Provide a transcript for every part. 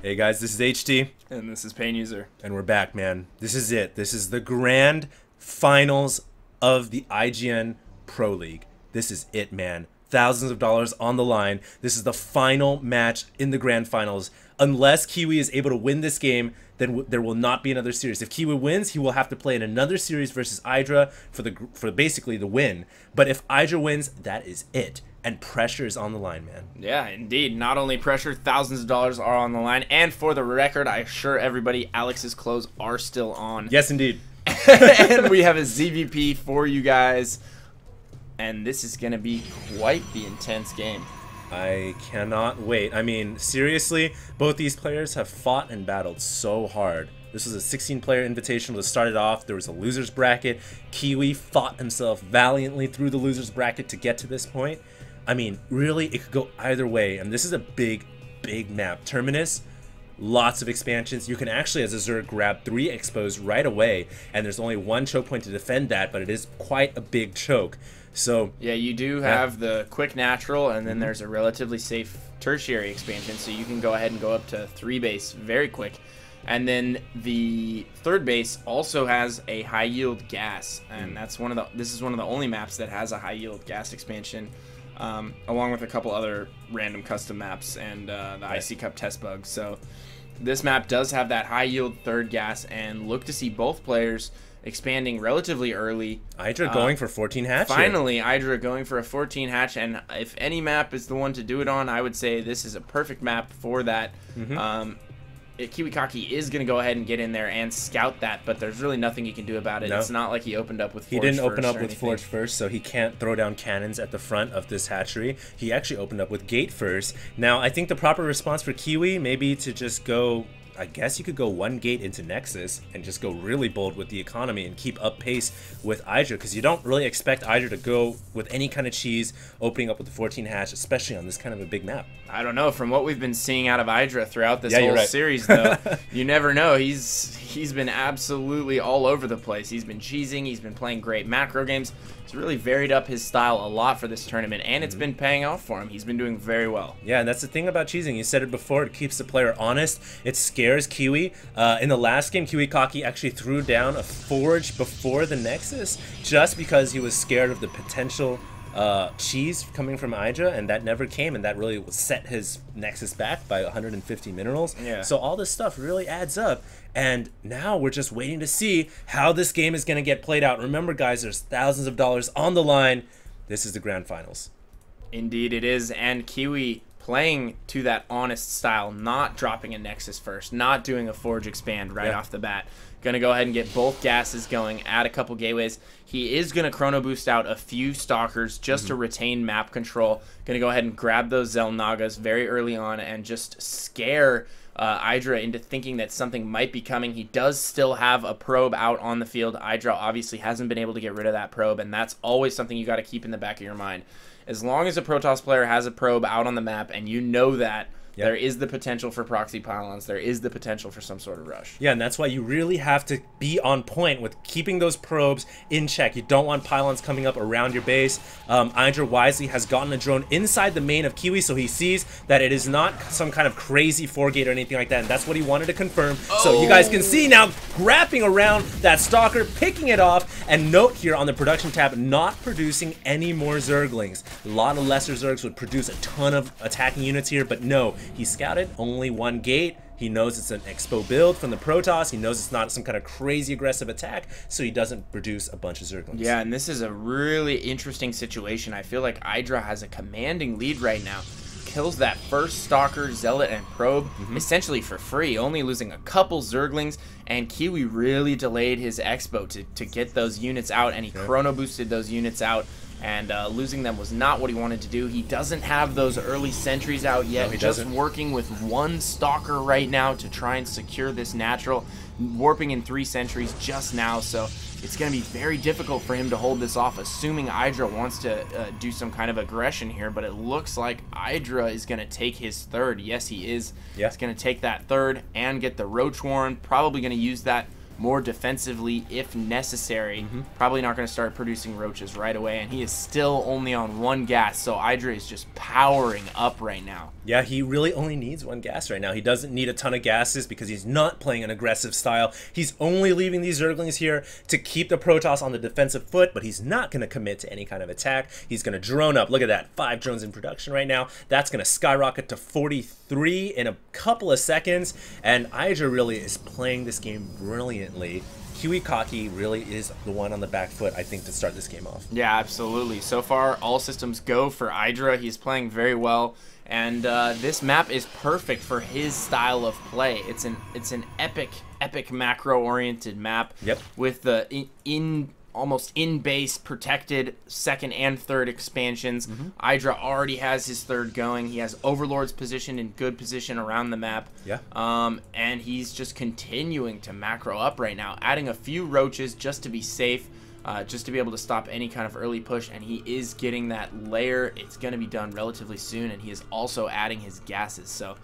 Hey guys, this is HD. And this is Pain User. And we're back, man. This is it. This is the grand finals of the IGN Pro League. This is it, man. Thousands of dollars on the line. This is the final match in the grand finals. Unless Kiwi is able to win this game, then there will not be another series. If Kiwi wins, he will have to play in another series versus IdrA for basically the win. But if IdrA wins, that is it. And pressure is on the line, man. Yeah, indeed. Not only pressure, thousands of dollars are on the line. And for the record, I assure everybody, Alex's clothes are still on. Yes, indeed. And we have a ZVP for you guys. And this is going to be quite the intense game. I cannot wait. I mean, seriously, both these players have fought and battled so hard. This was a 16-player invitational to start it off. There was a loser's bracket. Kiwi fought himself valiantly through the loser's bracket to get to this point. I mean, really, it could go either way. And this is a big, big map. Terminus, lots of expansions. You can actually, as a Zerg, grab 3 expos right away. And there's only 1 choke point to defend that, but it is quite a big choke. So yeah, you do have the quick natural, and then there's a relatively safe tertiary expansion, so you can go ahead and go up to 3 base very quick. And then the 3rd base also has a high yield gas, and this is one of the only maps that has a high yield gas expansion, along with a couple other random custom maps and the IC Cup test bug. So this map does have that high yield 3rd gas, and look to see both players expanding relatively early. IdrA going for 14 hatch. Finally, IdrA going for a 14 hatch, and if any map is the one to do it on, I would say this is a perfect map for that. KiWiKaKi is going to go ahead and get in there and scout that, but there's really nothing he can do about it. No. It's not like he opened up with Forge. He didn't open up with Forge first, so he can't throw down cannons at the front of this hatchery. He actually opened up with Gate first. Now, I think the proper response for Kiwi may be to just go... I guess you could go 1 gate into Nexus and just go really bold with the economy and keep up pace with IdrA, because you don't really expect IdrA to go with any kind of cheese opening up with the 14 hatch, especially on this kind of a big map. I don't know. From what we've been seeing out of IdrA throughout this whole series, though, you never know. He's been absolutely all over the place. He's been cheesing. He's been playing great macro games. He's really varied up his style a lot for this tournament, and it's been paying off for him. He's been doing very well. Yeah, and that's the thing about cheesing. You said it before. It keeps the player honest. It scares Kiwi. In the last game, KiWiKaKi actually threw down a Forge before the Nexus just because he was scared of the potential cheese coming from IdrA, and that never came, and that really set his Nexus back by 150 minerals. Yeah. So all this stuff really adds up, and now we're just waiting to see how this game is going to get played out. Remember, guys, there's thousands of dollars on the line. This is the grand finals. Indeed it is, and Kiwi playing to that honest style, not dropping a Nexus first, not doing a Forge expand right off the bat. Going to go ahead and get both gases going, add a couple gateways. He is going to chrono boost out a few stalkers just to retain map control. Going to go ahead and grab those Zelnagas very early on and just scare IdrA into thinking that something might be coming. He does still have a probe out on the field. IdrA obviously hasn't been able to get rid of that probe, and that's always something you got to keep in the back of your mind. As long as a Protoss player has a probe out on the map and you know that, there is the potential for proxy pylons. There is the potential for some sort of rush. Yeah, and that's why you really have to be on point with keeping those probes in check. You don't want pylons coming up around your base. IdrA wisely has gotten a drone inside the main of Kiwi, so he sees that it is not some kind of crazy 4-gate or anything like that, and that's what he wanted to confirm. So you guys can see now, grabbing around that Stalker, picking it off, and note here on the production tab, not producing any more Zerglings. A lot of lesser Zergs would produce a ton of attacking units here, but no. He scouted only 1 gate. He knows it's an expo build from the Protoss. He knows it's not some kind of crazy aggressive attack, so he doesn't produce a bunch of Zerglings. Yeah, and this is a really interesting situation. I feel like IdrA has a commanding lead right now. Kills that first Stalker, Zealot, and Probe essentially for free, only losing a couple Zerglings, and Kiwi really delayed his expo to get those units out, and he chrono boosted those units out. And losing them was not what he wanted to do. He doesn't have those early sentries out yet. No, he just doesn't. working with 1 Stalker right now to try and secure this natural. Warping in 3 sentries just now, so it's going to be very difficult for him to hold this off, assuming IdrA wants to do some kind of aggression here. But it looks like IdrA is going to take his 3rd. Yes, he is. Yeah. He's going to take that 3rd and get the Roach Warren. Probably going to use that more defensively if necessary. Probably not going to start producing roaches right away, and he is still only on 1 gas, so IdrA is just powering up right now. Yeah, he really only needs 1 gas right now. He doesn't need a ton of gases because he's not playing an aggressive style. He's only leaving these Zerglings here to keep the Protoss on the defensive foot, but he's not going to commit to any kind of attack. He's going to drone up. Look at that, 5 drones in production right now. That's going to skyrocket to 43 in a couple of seconds, and IdrA really is playing this game brilliantly. KiWiKaKi really is the one on the back foot, I think, to start this game off. Yeah, absolutely. So far, all systems go for IdrA. He's playing very well, and this map is perfect for his style of play. It's an epic macro-oriented map. Yep. With the almost in-base protected 2nd and 3rd expansions. IdrA already has his 3rd going. He has Overlords positioned in good position around the map. Yeah. And he's just continuing to macro up right now, adding a few roaches just to be safe, just to be able to stop any kind of early push, and he is getting that layer. It's going to be done relatively soon, and he is also adding his gases. So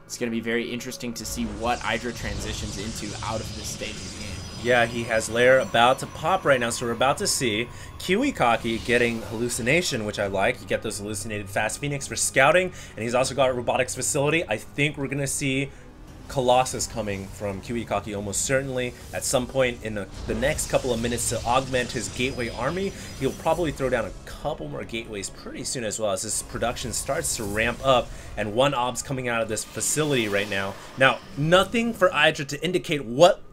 it's going to be very interesting to see what IdrA transitions into out of this stage of the game. Yeah, he has layer about to pop right now, so we're about to see KiWiKaKi getting hallucination, which I like. You get those hallucinated fast Phoenix for scouting, and he's also got a robotics facility. I think we're going to see Colossus coming from KiWiKaKi almost certainly at some point in the next couple of minutes to augment his gateway army. He'll probably throw down a couple more gateways pretty soon as well as his production starts to ramp up, and 1 ob's coming out of this facility right now. Now, nothing for IdrA to indicate what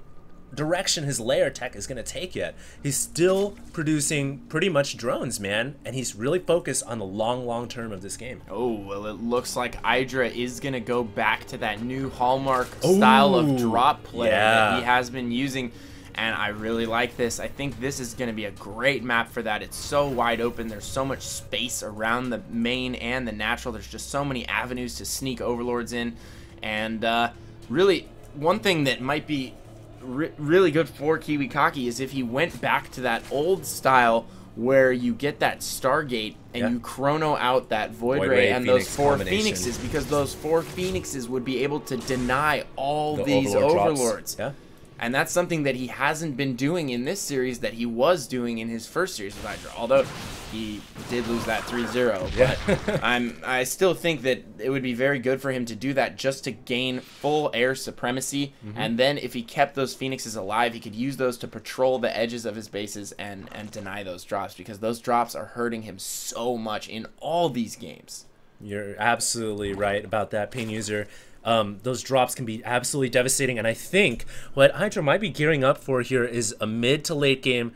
direction his layer tech is going to take yet. He's still producing pretty much drones, man, and he's really focused on the long term of this game. Oh, well, it looks like IdrA is going to go back to that new hallmark style of drop play that he has been using, and I really like this. I think this is going to be a great map for that. It's so wide open. There's so much space around the main and the natural. There's just so many avenues to sneak Overlords in, and really, one thing that might be really good for KiWiKaKi is if he went back to that old style where you get that Stargate and you chrono out that Void Ray and those 4 Phoenixes, because those 4 Phoenixes would be able to deny all these Overlords. Yeah. And that's something that he hasn't been doing in this series that he was doing in his first series with IdrA, although he did lose that 3-0. But I still think that it would be very good for him to do that just to gain full air supremacy. And then if he kept those Phoenixes alive, he could use those to patrol the edges of his bases and deny those drops, because those drops are hurting him so much in all these games. You're absolutely right about that, Pain User. Those drops can be absolutely devastating, and I think what IdrA might be gearing up for here is a mid to late game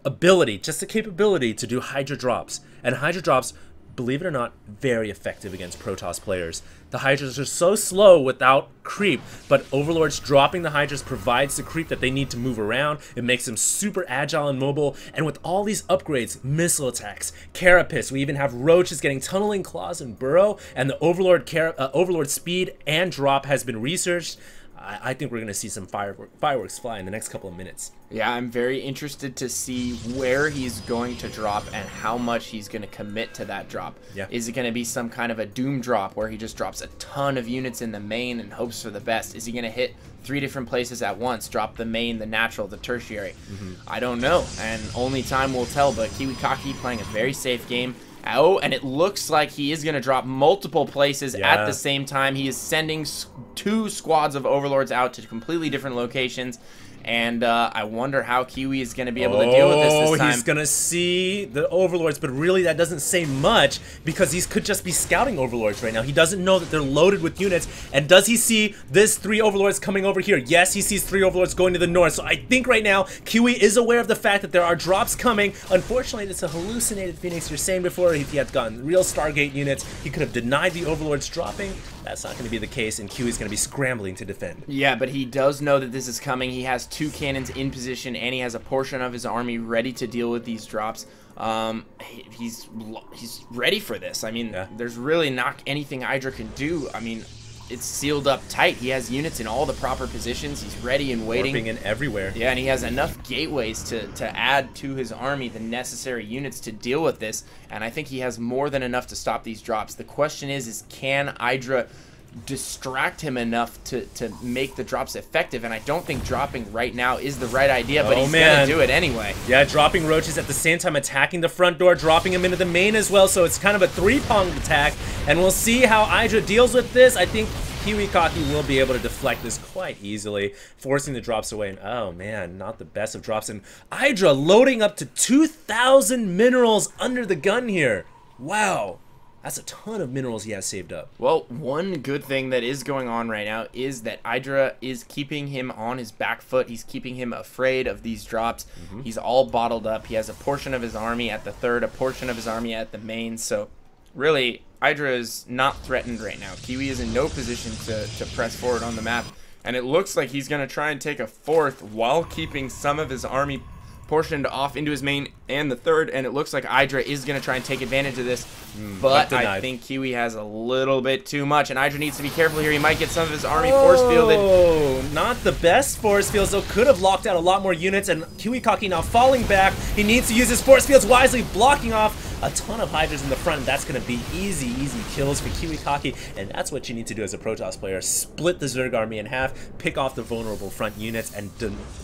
ability, just the capability to do Hydra drops. And Hydra drops, believe it or not, very effective against Protoss players. The Hydras are so slow without creep, but Overlords dropping the Hydras provides the creep that they need to move around. It makes them super agile and mobile, and with all these upgrades, missile attacks, carapace, we even have roaches getting tunneling claws and burrow, and the Overlord speed and drop has been researched. I think we're going to see some fireworks fly in the next couple of minutes. Yeah, I'm very interested to see where he's going to drop and how much he's going to commit to that drop. Yeah. Is it going to be some kind of a doom drop where he just drops a ton of units in the main and hopes for the best? Is he going to hit 3 different places at once, drop the main, the natural, the tertiary? I don't know, and only time will tell, but KiWiKaKi playing a very safe game. Oh, and it looks like he is going to drop multiple places at the same time. He is sending 2 squads of Overlords out to completely different locations. And I wonder how Kiwi is going to be able to deal with this time. He's going to see the Overlords, but really that doesn't say much because he could just be scouting Overlords right now. He doesn't know that they're loaded with units. And does he see this 3 Overlords coming over here? Yes, he sees 3 Overlords going to the north. So I think right now Kiwi is aware of the fact that there are drops coming. Unfortunately, it's a hallucinated Phoenix. You're saying before, if he had gotten real Stargate units, he could have denied the Overlords dropping. That's not going to be the case, and Kiwi's going to be scrambling to defend. Yeah, but he does know that this is coming. He has 2 cannons in position, and he has a portion of his army ready to deal with these drops. He's ready for this. I mean, there's really not anything IdrA can do. I mean, it's sealed up tight. He has units in all the proper positions. He's ready and waiting. Warping in everywhere. Yeah, and he has enough gateways to add to his army the necessary units to deal with this. And I think he has more than enough to stop these drops. The question is can IdrA distract him enough to make the drops effective, and I don't think dropping right now is the right idea, but he's gonna do it anyway. Yeah, dropping roaches at the same time attacking the front door, dropping him into the main as well, so it's kind of a three-pronged attack, and we'll see how IdrA deals with this. I think KiWiKaKi will be able to deflect this quite easily, forcing the drops away, and oh man, not the best of drops, and IdrA loading up to 2,000 minerals under the gun here. Wow. That's a ton of minerals he has saved up. Well, one good thing that is going on right now is that IdrA is keeping him on his back foot. He's keeping him afraid of these drops. He's all bottled up. He has a portion of his army at the third, a portion of his army at the main. So really, IdrA is not threatened right now. Kiwi is in no position to press forward on the map. And it looks like he's going to try and take a fourth while keeping some of his army portioned off into his main and the third, and it looks like IdrA is going to try and take advantage of this, but I think Kiwi has a little bit too much, and IdrA needs to be careful here. He might get some of his army force fielded. Oh, not the best force fields, though. Could have locked out a lot more units, and KiWiKaKi now falling back. He needs to use his force fields wisely, blocking off a ton of Hydras in the front. That's going to be easy kills for KiWiKaKi, and that's what you need to do as a Protoss player. Split the Zerg army in half, pick off the vulnerable front units, and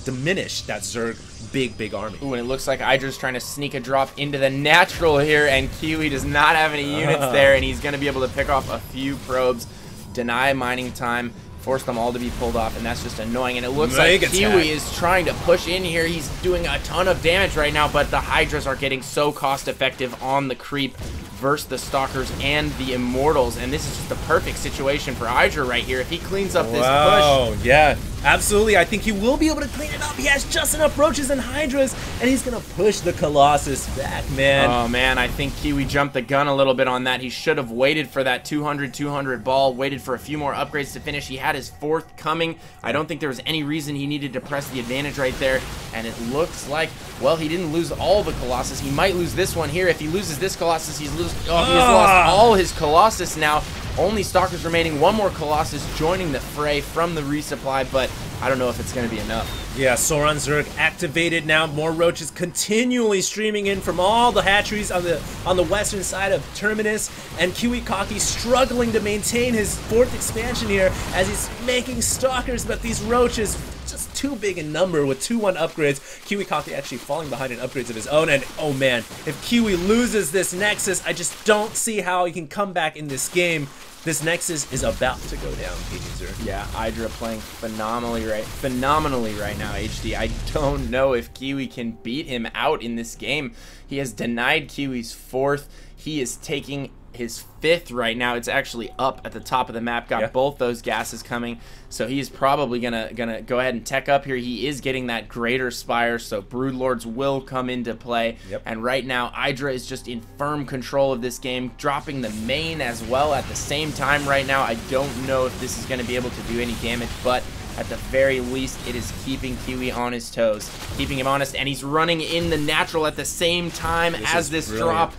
diminish that Zerg big army. Ooh, and it looks like IdrA's trying to sneak a drop into the natural here, and Kiwi does not have any units there, and he's going to be able to pick off a few probes, deny mining time, force them all to be pulled off, and that's just annoying. And it looks like Kiwi is trying to push in here. He's doing a ton of damage right now, but the Hydras are getting so cost effective on the creep versus the Stalkers and the Immortals, and this is just the perfect situation for IdrA right here. If he cleans up this push. Oh, yeah, absolutely. I think he will be able to clean it up. He has just enough roaches and Hydras, and he's going to push the Colossus back, man. Oh, man, I think Kiwi jumped the gun a little bit on that. He should have waited for that 200 ball, waited for a few more upgrades to finish. He had his fourth coming. I don't think there was any reason he needed to press the advantage right there, and it looks like, well, he didn't lose all the Colossus. He might lose this one here. If he loses this Colossus, he's lost all his Colossus now. Only Stalkers remaining. One more Colossus joining the fray from the resupply, but I don't know if it's going to be enough. Yeah, Sauron Zerg activated now. More roaches continually streaming in from all the hatcheries on the western side of Terminus, and KiWiKaKi struggling to maintain his fourth expansion here as he's making Stalkers, but these roaches just too big in number with 2-1 upgrades. KiWiKaKi actually falling behind in upgrades of his own, and oh man, if Kiwi loses this Nexus, I just don't see how he can come back in this game. This Nexus is about to go down, User. Yeah, IdrA playing phenomenally right now, HD. I don't know if Kiwi can beat him out in this game. He has denied Kiwi's fourth. He is taking his fifth right now. It's actually up at the top of the map. Got both those gases coming, so he's probably gonna go ahead and tech up here. He is getting that greater spire, so Broodlords will come into play. And right now IdrA is just in firm control of this game, dropping the main as well at the same time right now. I don't know if this is going to be able to do any damage, but at the very least, it is keeping Kiwi on his toes, keeping him honest, and he's running in the natural at the same time as this drop.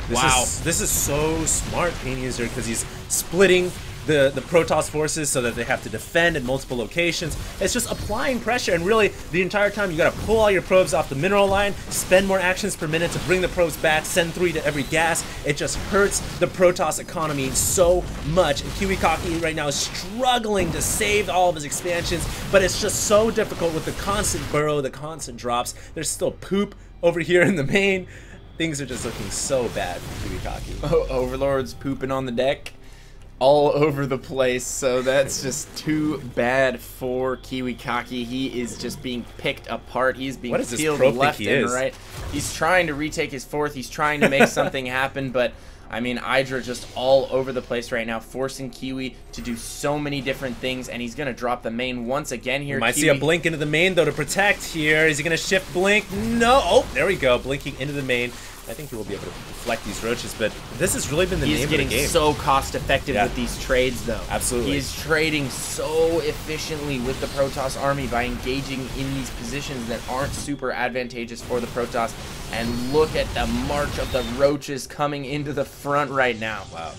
This is so smart, Pain User, because he's splitting the Protoss forces so that they have to defend in multiple locations. It's just applying pressure, and really the entire time you gotta pull all your probes off the mineral line, spend more actions per minute to bring the probes back, send 3 to every gas. It just hurts the Protoss economy so much, and KiWiKaKi right now is struggling to save all of his expansions, but it's just so difficult with the constant burrow, the constant drops. There's still poop over here in the main. Things are just looking so bad for KiWiKaKi. Oh, Overlord's pooping on the deck all over the place, so that's just too bad for KiWiKaKi. He is just being picked apart. He's being peeled left and right. He's trying to retake his fourth. He's trying to make something happen, but I mean, IdrA just all over the place right now, forcing Kiwi to do so many different things, and he's going to drop the main once again here. Might see a blink into the main, though, to protect here. Is he going to shift blink? No. Oh, there we go. Blinking into the main. I think he will be able to deflect these roaches, but this has really been the name of the game. He's getting so cost effective with these trades, though. Absolutely. He's trading so efficiently with the Protoss army by engaging in these positions that aren't super advantageous for the Protoss. And look at the march of the roaches coming into the front right now. Wow.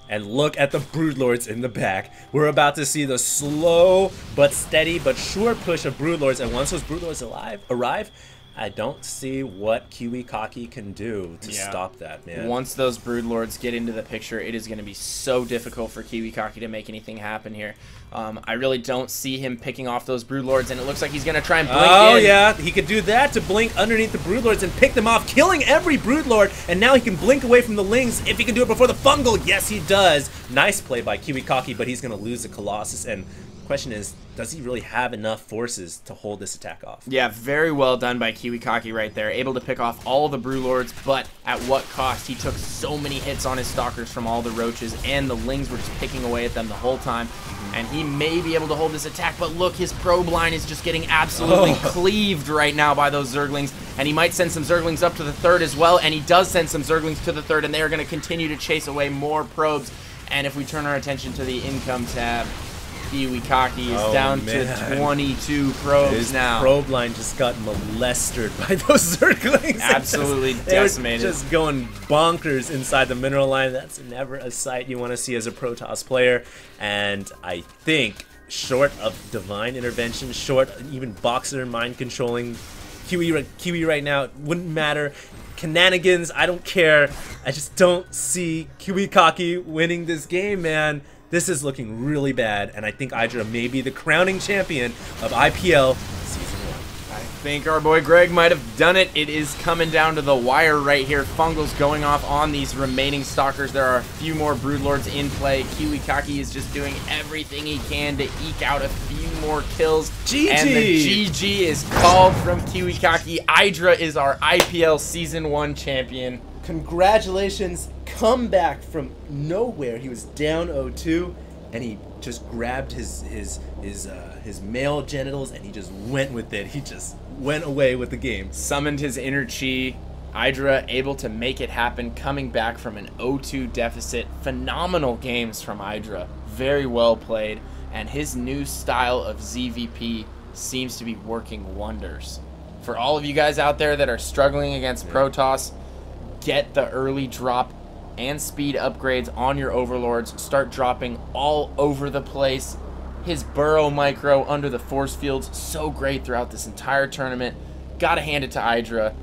And look at the Broodlords in the back. We're about to see the slow but steady but sure push of Broodlords, and once those Broodlords arrive, I don't see what KiWiKaKi can do to stop that, man. Once those Broodlords get into the picture, it is going to be so difficult for KiWiKaKi to make anything happen here. I really don't see him picking off those Broodlords, and it looks like he's going to try and blink in. Oh, yeah. He could do that to blink underneath the Broodlords and pick them off, killing every Broodlord, and now he can blink away from the Lings if he can do it before the Fungal. Yes, he does. Nice play by KiWiKaKi, but he's going to lose the Colossus, and the question is, does he really have enough forces to hold this attack off? Yeah, very well done by KiWiKaKi right there. Able to pick off all the Broodlords, but at what cost? He took so many hits on his Stalkers from all the Roaches, and the Lings were just picking away at them the whole time. And he may be able to hold this attack, but look, his probe line is just getting absolutely cleaved right now by those Zerglings, and he might send some Zerglings up to the third as well, and he does send some Zerglings to the third, and they are going to continue to chase away more probes. And if we turn our attention to the income tab, KiWiKaKi is down to 22 probes now. His probe line just got molested by those Zerglings. Absolutely decimated. Just going bonkers inside the mineral line. That's never a sight you want to see as a Protoss player. And I think, short of divine intervention, short even Boxer mind controlling Kiwi right now, it wouldn't matter. Shenanigans, I don't care. I just don't see KiWiKaKi winning this game, man. This is looking really bad, and I think IdrA may be the crowning champion of IPL Season 1. I think our boy Greg might have done it. It is coming down to the wire right here. Fungal's going off on these remaining Stalkers. There are a few more Broodlords in play. KiWiKaKi is just doing everything he can to eke out a few more kills. GG! And the GG is called from KiWiKaKi. IdrA is our IPL Season 1 champion. Congratulations, come back from nowhere. He was down 0-2, and he just grabbed his male genitals and he just went with it. He just went away with the game. Summoned his inner chi. IdrA able to make it happen, coming back from an 0-2 deficit. Phenomenal games from IdrA. Very well played, and his new style of ZVP seems to be working wonders. For all of you guys out there that are struggling against Protoss, get the early drop and speed upgrades on your Overlords. Start dropping all over the place. His Burrow Micro under the force fields, so great throughout this entire tournament. Gotta hand it to IdrA.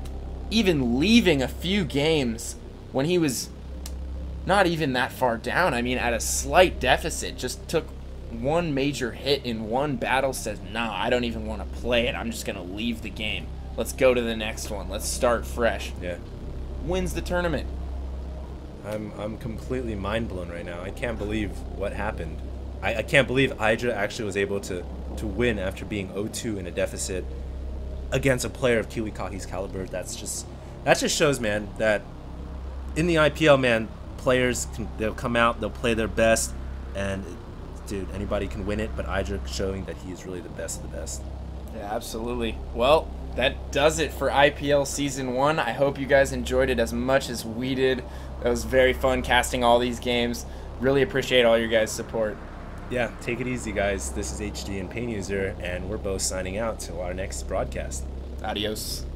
Even leaving a few games when he was not even that far down. I mean, at a slight deficit. Just took one major hit in one battle. Says, nah, I don't even want to play it. I'm just gonna leave the game. Let's go to the next one. Let's start fresh. Yeah. Wins the tournament. I'm completely mind blown right now. I can't believe what happened. I can't believe IdrA actually was able to win after being 0-2 in a deficit against a player of KiWiKaKi's caliber. That just shows, man, that in the IPL, man, players they'll come out, they'll play their best, and dude, anybody can win it, but IdrA showing that he is really the best of the best. Yeah, absolutely. Well, that does it for IPL Season 1. I hope you guys enjoyed it as much as we did. It was very fun casting all these games. Really appreciate all your guys' support. Yeah, take it easy, guys. This is HD and Pain User, and we're both signing out to our next broadcast. Adios.